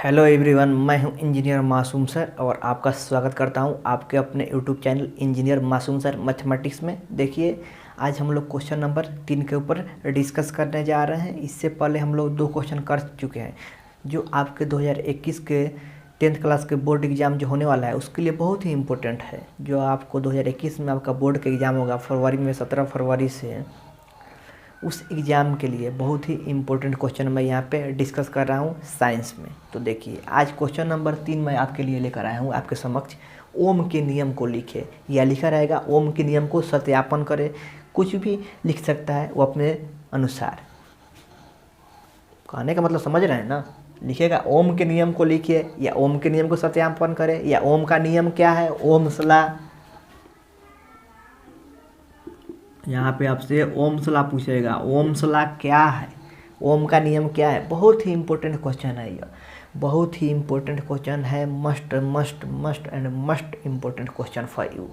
Hello everyone, मैं हूं engineer मासूम सर और आपका स्वागत करता हूं आपके अपने यूट्यूब चैनल इंजीनियर मासूम सर मैथमेटिक्स में। देखिए, आज हम लोग क्वेश्चन नंबर 3 के ऊपर डिस्कस करने जा रहे हैं। इससे पहले हम लोग 2 क्वेश्चन कर चुके हैं जो आपके 2021 के 10th क्लास के बोर्ड एग्ज़ाम जो होने वाला है उसके लिए बहुत ही इम्पोर्टेंट है। जो आपको 2021 में आपका बोर्ड का एग्ज़ाम होगा फरवरी में, 17 फरवरी से, उस एग्ज़ाम के लिए बहुत ही इम्पोर्टेंट क्वेश्चन मैं यहाँ पे डिस्कस कर रहा हूँ साइंस में। तो देखिए, आज क्वेश्चन नंबर 3 मैं आपके लिए लेकर आया हूँ आपके समक्ष। ओम के नियम को लिखे या लिखा रहेगा ओम के नियम को सत्यापन करे। कुछ भी लिख सकता है वो अपने अनुसार। कहने का मतलब समझ रहे हैं ना। लिखेगा ओम के नियम को लिखिए या ओम के नियम को सत्यापन करे या ओम का नियम क्या है, ओम्स लॉ। यहाँ पे आपसे ओम्स लॉ पूछेगा, ओम्स लॉ क्या है, ओम का नियम क्या है। बहुत ही इंपॉर्टेंट क्वेश्चन है यह, बहुत ही इंपॉर्टेंट क्वेश्चन है। Must must must and must important question for you.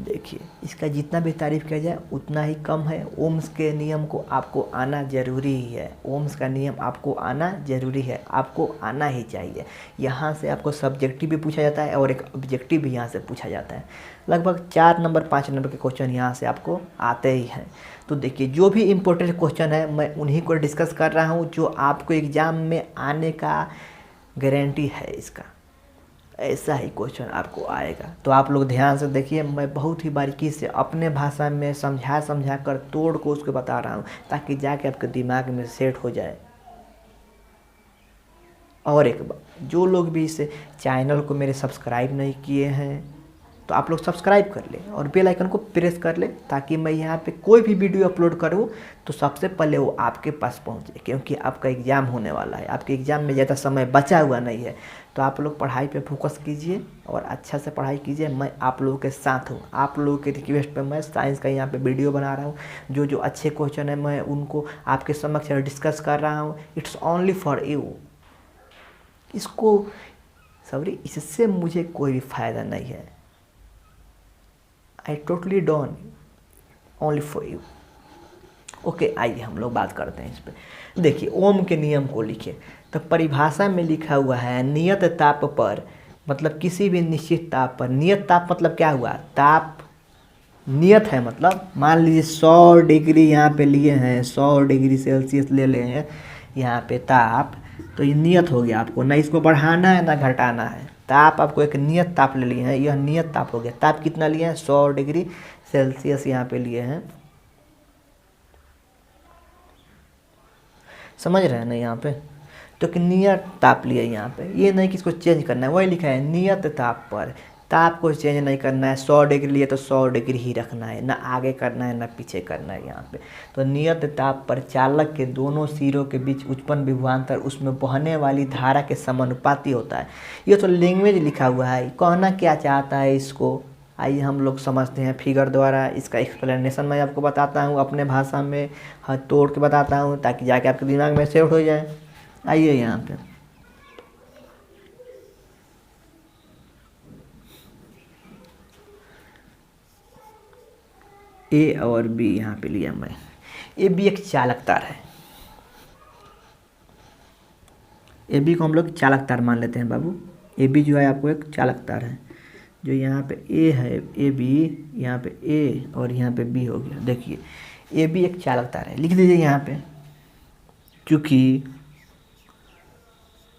देखिए, इसका जितना भी तारीफ किया जाए उतना ही कम है। ओम्स के नियम को आपको आना ज़रूरी ही है। ओम्स का नियम आपको आना ज़रूरी है, आपको आना ही चाहिए। यहाँ से आपको सब्जेक्टिव भी पूछा जाता है और एक ऑब्जेक्टिव भी यहाँ से पूछा जाता है। लगभग 4 नंबर 5 नंबर के क्वेश्चन यहाँ से आपको आते ही हैं। तो देखिए, जो भी इम्पोर्टेंट क्वेश्चन है मैं उन्हीं को डिस्कस कर रहा हूँ जो आपको एग्ज़ाम में आने का गारंटी है। इसका ऐसा ही क्वेश्चन आपको आएगा। तो आप लोग ध्यान से देखिए, मैं बहुत ही बारीकी से अपने भाषा में समझा कर तोड़ को उसको बता रहा हूँ ताकि जाके आपके दिमाग में सेट हो जाए। और एक बात, जो लोग भी इस चैनल को मेरे सब्सक्राइब नहीं किए हैं तो आप लोग सब्सक्राइब कर लें और बेल आइकन को प्रेस कर लें ताकि मैं यहाँ पे कोई भी वीडियो अपलोड करूँ तो सबसे पहले वो आपके पास पहुँचे। क्योंकि आपका एग्ज़ाम होने वाला है, आपके एग्ज़ाम में ज़्यादा समय बचा हुआ नहीं है। तो आप लोग पढ़ाई पे फोकस कीजिए और अच्छा से पढ़ाई कीजिए। मैं आप लोगों के साथ हूँ। आप लोगों के रिक्वेस्ट पे मैं साइंस का यहाँ पे वीडियो बना रहा हूँ। जो जो अच्छे क्वेश्चन है मैं उनको आपके समक्ष डिस्कस कर रहा हूँ। It's only for you. इससे मुझे कोई भी फ़ायदा नहीं है। I totally don't only for you. Okay, आइए हम लोग बात करते हैं इस पर। देखिए, ओम के नियम को लिखिए। तो परिभाषा में लिखा हुआ है नियत ताप पर, मतलब किसी भी निश्चित ताप पर। नियत ताप मतलब क्या हुआ, ताप नियत है, मतलब मान लीजिए 100 डिग्री यहाँ पे लिए हैं, 100 डिग्री सेल्सियस ले ले हैं यहाँ पे ताप। तो ये नियत हो गया, आपको ना इसको बढ़ाना है ना घटाना है। ताप आपको एक नियत ताप ले लिए हैं, यह नियत ताप हो गया। ताप कितना लिए हैं, 100 डिग्री सेल्सियस यहाँ पे लिए हैं। समझ रहे हैं ना यहाँ पे। तो कि नियत ताप लिए यहाँ पे, ये नहीं कि इसको चेंज करना है, वही लिखा है नियत ताप पर। ताप को चेंज नहीं करना है। 100 डिग्री लिए तो 100 डिग्री ही रखना है, ना आगे करना है ना पीछे करना है यहाँ पे। तो नियत ताप पर चालक के दोनों सिरों के बीच उत्पन्न विभवांतर उसमें बहने वाली धारा के समानुपाती होता है। ये तो लैंग्वेज लिखा हुआ है, कहना क्या चाहता है इसको आइए हम लोग समझते हैं फिगर द्वारा। इसका एक्सप्लेनेशन मैं आपको बताता हूँ अपने भाषा में, हाथ तोड़ के बताता हूँ ताकि जाके आपके दिमाग में सेट हो जाए। आइए यहाँ पे ए और बी यहाँ पे लिया मैं। ए बी एक चालक तार है। ए बी को हम लोग चालक तार मान लेते हैं बाबू। ए बी जो है आपको एक चालक तार है। जो यहाँ पे ए है, ए बी, यहाँ पे ए और यहाँ पे बी हो गया। देखिए, ए बी एक चालक तार है, लिख दीजिए यहाँ पे। क्योंकि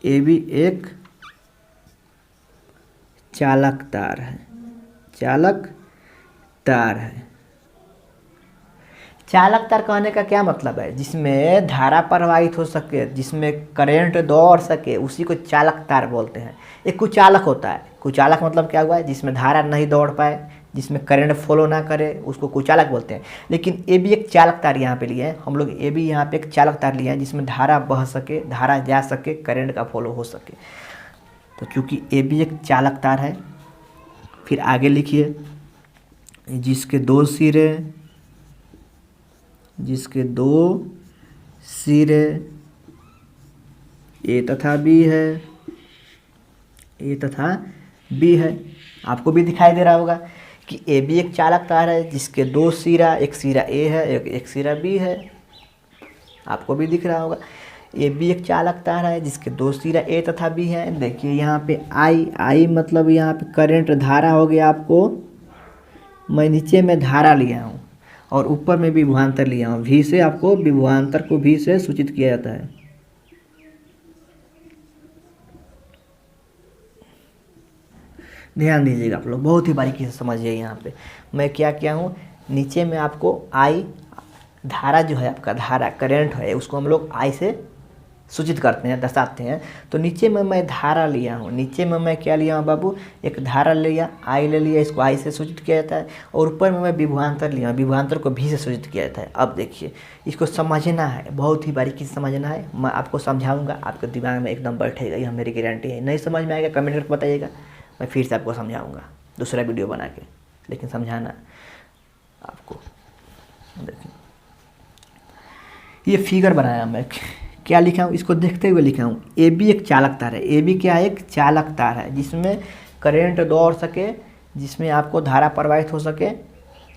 ए बी एक चालक तार है, चालक तार है। चालक तार कहने का क्या मतलब है, जिसमें धारा प्रवाहित हो सके, जिसमें करंट दौड़ सके, उसी को चालक तार बोलते हैं। एक कुचालक होता है। कुचालक मतलब क्या हुआ है, जिसमें धारा नहीं दौड़ पाए, जिसमें करंट फॉलो ना करे, उसको कुचालक बोलते हैं। लेकिन ए भी एक चालक तार यहाँ पे लिए हैं हम लोग। ए भी यहाँ पे एक चालक तार लिया है जिसमें धारा बह सके, धारा जा सके, करंट का फॉलो हो सके। तो चूँकि ए भी एक चालक तार है, फिर आगे लिखिए जिसके दो सिरे ए तथा बी है, ए तथा बी है। आपको भी दिखाई दे रहा होगा कि ए भी एक चालक तार है जिसके 2 सिरा, एक सिरा ए है, एक सिरा बी है। आपको भी दिख रहा होगा। ए बी एक चालक तार है जिसके दो सिरा ए तथा बी हैं। देखिए यहाँ पे आई मतलब यहाँ पे करंट धारा हो गया आपको, मैं नीचे में धारा लिया हूँ और ऊपर में विभवांतर लिया हूँ। भी से आपको विभवांतर को भी से सूचित किया जाता है। ध्यान दीजिएगा आप लोग, बहुत ही बारीकी से समझिए। यहाँ पे मैं क्या किया हूँ, नीचे में आपको आई धारा जो है आपका धारा करंट है उसको हम लोग आई से सूचित करते हैं, दर्शाते हैं। तो नीचे में मैं धारा लिया हूँ, नीचे में मैं क्या लिया हूँ बाबू, एक धारा लिया, आई ले लिया, इसको आई से सूचित किया जाता है। और ऊपर में मैं विभवांतर लिया, विभवांतर को भी से सूचित किया जाता है। अब देखिए इसको समझना है, बहुत ही बारीकी से समझना है। मैं आपको समझाऊंगा, आपके दिमाग में एकदम बैठेगा, यह मेरी गारंटी है। नहीं समझ में आएगा कमेंट करके बताइएगा, मैं फिर से आपको समझाऊँगा दूसरा वीडियो बना के, लेकिन समझाना आपको। देखिए ये फिगर बनाया मैं, क्या लिखा हूँ, इसको देखते हुए लिखा हूँ। ए बी एक चालक तार है, ए बी क्या है, एक चालक तार है जिसमें करंट दौड़ सके, जिसमें आपको धारा प्रवाहित हो सके,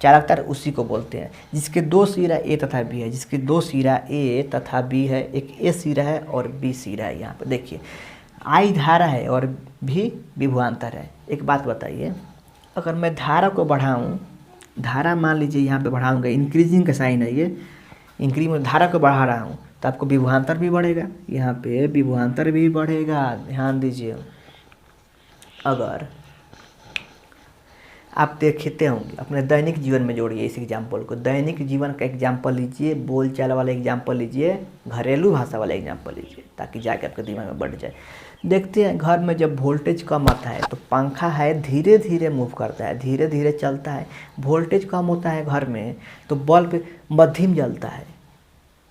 चालक तार उसी को बोलते हैं। जिसके दो सिरा ए तथा बी है, जिसके दो सिरा ए तथा बी है, एक ए सिरा है और बी सिरा है। यहाँ पर देखिए आई धारा है और भी विभवांतर है। एक बात बताइए, अगर मैं धारा को बढ़ाऊँ, धारा मान लीजिए यहाँ पे बढ़ाऊँगा, इंक्रीजिंग का साइन है ये, इंक्रीज में धारा को बढ़ा रहा हूँ तो आपको विभवांतर भी बढ़ेगा, यहाँ पे विभवांतर भी बढ़ेगा। ध्यान दीजिए, अगर आप देखते होंगे अपने दैनिक जीवन में जोड़िए इस एग्जाम्पल को, दैनिक जीवन का एग्जाम्पल लीजिए, बोलचाल वाला एग्जाम्पल लीजिए, घरेलू भाषा वाला एग्जाम्पल लीजिए, ताकि जाके आपके दिमाग में बढ़ जाए। देखते हैं घर में जब वोल्टेज कम आता है तो पंखा है धीरे धीरे मूव करता है, धीरे धीरे चलता है। वोल्टेज कम होता है घर में तो बल्ब मध्यम जलता है,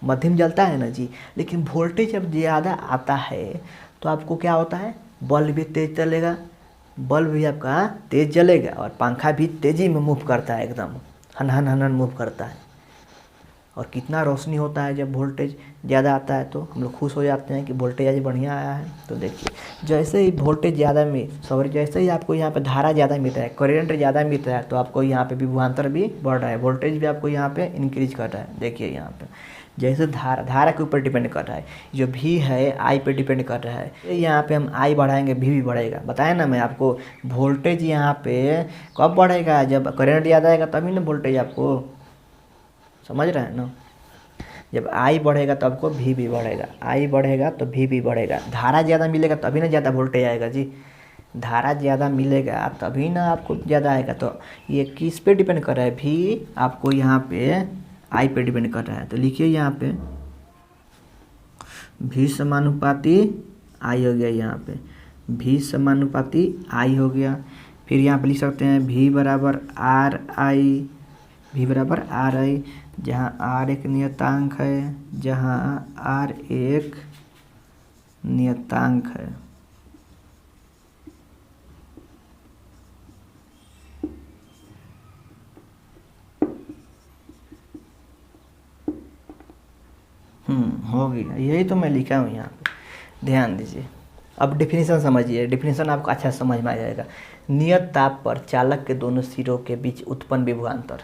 मध्यम जलता है ना जी। लेकिन वोल्टेज जब ज़्यादा आता है तो आपको क्या होता है, बल्ब भी तेज़ चलेगा, बल्ब भी आपका तेज़ जलेगा और पंखा भी तेज़ी में मूव करता है, एकदम हनहन हनहन मूव करता है। और कितना रोशनी होता है जब वोल्टेज ज़्यादा आता है, तो हम लोग खुश हो जाते हैं कि वोल्टेज आज बढ़िया आया है। तो देखिए जैसे ही वोल्टेज ज़्यादा जैसे ही आपको यहाँ पे धारा ज़्यादा मिलता है, करंट ज़्यादा मिलता है, तो आपको यहाँ पे विभवांतर भी बढ़ रहा है, वोल्टेज भी आपको यहाँ पे इंक्रीज कर रहा है। देखिए यहाँ पे जैसे धारा के ऊपर डिपेंड कर रहा है, जो भी है आई पे डिपेंड कर रहा है। यहाँ पे हम आई बढ़ाएंगे भी बढ़ेगा। बताया ना मैं आपको, वोल्टेज यहाँ पे कब बढ़ेगा, जब करंट ज़्यादा आएगा तभी ना वोल्टेज आपको, समझ रहे हैं ना। जब आई बढ़ेगा तो आपको भी बढ़ेगा, आई बढ़ेगा तो भी बढ़ेगा। धारा ज़्यादा मिलेगा तभी ना ज़्यादा वोल्टेज आएगा जी, धारा ज़्यादा मिलेगा तभी ना आपको ज़्यादा आएगा। तो ये किस पे डिपेंड कर रहा है, भी आपको यहाँ पे आई पे डिपेंड कर रहा है। तो लिखिए यहाँ पे भी समानुपाती आई हो गया, यहाँ पे भी समानुपाती आई हो गया। फिर यहाँ पे लिख सकते हैं भी बराबर आर आई, भी बराबर आर आई, जहाँ आर एक नियतांक है, जहाँ आर एक नियतांक है। हो गया, यही तो मैं लिखा हूँ यहाँ पे। ध्यान दीजिए, अब डेफिनेशन समझिए, डेफिनेशन आपको अच्छा समझ में आ जाएगा। नियत ताप पर चालक के दोनों सिरों के बीच उत्पन्न विभवांतर।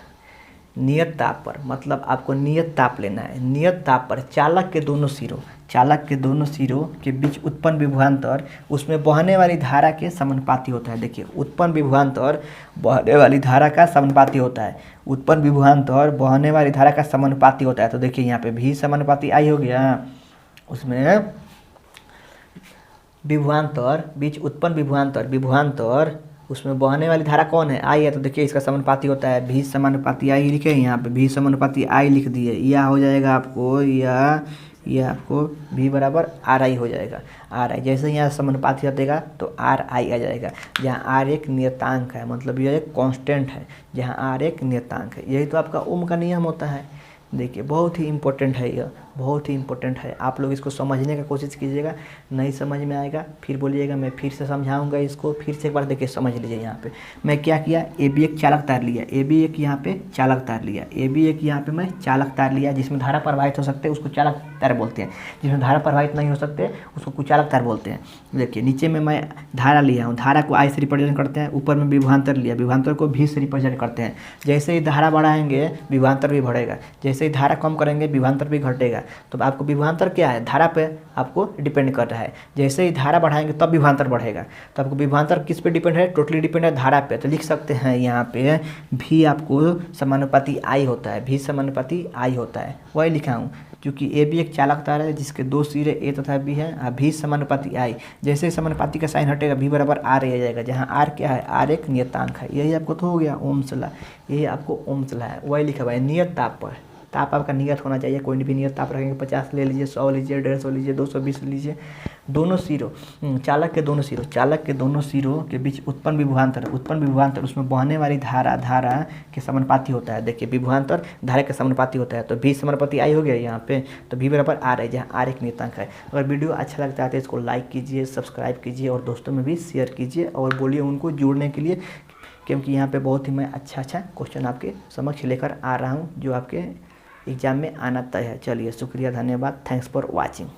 नियत ताप पर मतलब आपको नियत ताप लेना है, नियत ताप पर चालक के दोनों सिरों के बीच उत्पन्न विभवांतर उसमें बहने वाली धारा के समानुपाती होता है। देखिए उत्पन्न विभवांतर बहने वाली धारा का समानुपाती होता है, उत्पन्न विभवांतर बहने वाली धारा का समानुपाती होता है। तो देखिए यहाँ पे भी समानुपाती आई हो गया, उसमें विभवांतर बीच उत्पन्न विभवांतर उसमें बहने वाली धारा कौन है, आई है। तो देखिए इसका समानुपाती होता है भी समानुपाती आई, लिखे यहाँ पे भी समानुपाती आई लिख दिए, यह हो जाएगा आपको, यह आपको भी बराबर आर आई हो जाएगा। आर आई जैसे यहाँ समानुपाती हटेगा तो आर आई आ जाएगा, जहाँ आर एक नियतांक है, मतलब यह एक कांस्टेंट है, जहाँ आर एक नियतांक है। यही तो आपका ओम का नियम होता है। देखिए बहुत ही इम्पोर्टेंट है, यह बहुत ही इम्पोर्टेंट है। आप लोग इसको समझने का कोशिश कीजिएगा, नहीं समझ में आएगा फिर बोलिएगा, मैं फिर से समझाऊंगा इसको। फिर से एक बार देखिए समझ लीजिए। यहाँ पे मैं क्या किया, ए बी एक चालक तार लिया, ए बी एक यहाँ पे चालक तार लिया, ए बी एक यहाँ पे मैं चालक तार लिया, जिसमें धारा प्रवाहित हो सकते हैं उसको चालक तार बोलते हैं, जिसमें धारा प्रवाहित नहीं हो सकते उसको कुचालक तार बोलते हैं। देखिए नीचे में मैं धारा लिया हूँ, धारा को आई से रिप्रेजेंट करते हैं, ऊपर में विभवांतर लिया, विभवांतर को भी से रिप्रेजेंट करते हैं। जैसे ही धारा बढ़ाएंगे विभवांतर भी बढ़ेगा, जैसे ही धारा कम करेंगे विभवांतर भी घटेगा। तो आपको विभवांतर क्या है, धारा पे आपको डिपेंड कर रहा है। जैसे ही धारा बढ़ाएंगे तब विभवांतर बढ़ेगा। तो आपको विभवांतर किस पे डिपेंड है, टोटली डिपेंड है धारा पे। तो लिख सकते हैं यहाँ पे भी आपको समानुपाती आई होता है, भी समानुपाती आई होता है, वही लिखा हूँ। क्योंकि ए भी एक चालक तार है जिसके दो सिरे ए तथा बी है, और भी समानुपाती आई। जैसे समानुपाती का साइन हटेगा भी बराबर आर आ जाएगा, जहाँ आर क्या है, आर एक नियतांक है। यही आपको तो हो गया ओम्स लॉ, यही आपको ओम्स लॉ है, वही लिखा हुआ है। नियत ताप पर ताप आपका नियत होना चाहिए, कोई भी नियत ताप रखेंगे 50 ले लीजिए, 100 लीजिए, 150 लीजिए, 220 लीजिए। दोनों सिरों चालक के दोनों सिरों के बीच उत्पन्न विभवांतर उसमें बहने वाली धारा के समानुपाती होता है। देखिए विभवांतर धारा के समानुपाती होता है, तो भी समानुपाती आई हो गया यहाँ पे, तो भी बराबर आर है, जहाँ आर एक नियतांक है। अगर वीडियो अच्छा लगता है तो इसको लाइक कीजिए, सब्सक्राइब कीजिए और दोस्तों में भी शेयर कीजिए और बोलिए उनको जुड़ने के लिए, क्योंकि यहाँ पे बहुत ही मैं अच्छा क्वेश्चन आपके समक्ष लेकर आ रहा हूँ जो आपके एग्जाम में आना तय है। चलिए शुक्रिया, धन्यवाद, थैंक्स फॉर वॉचिंग।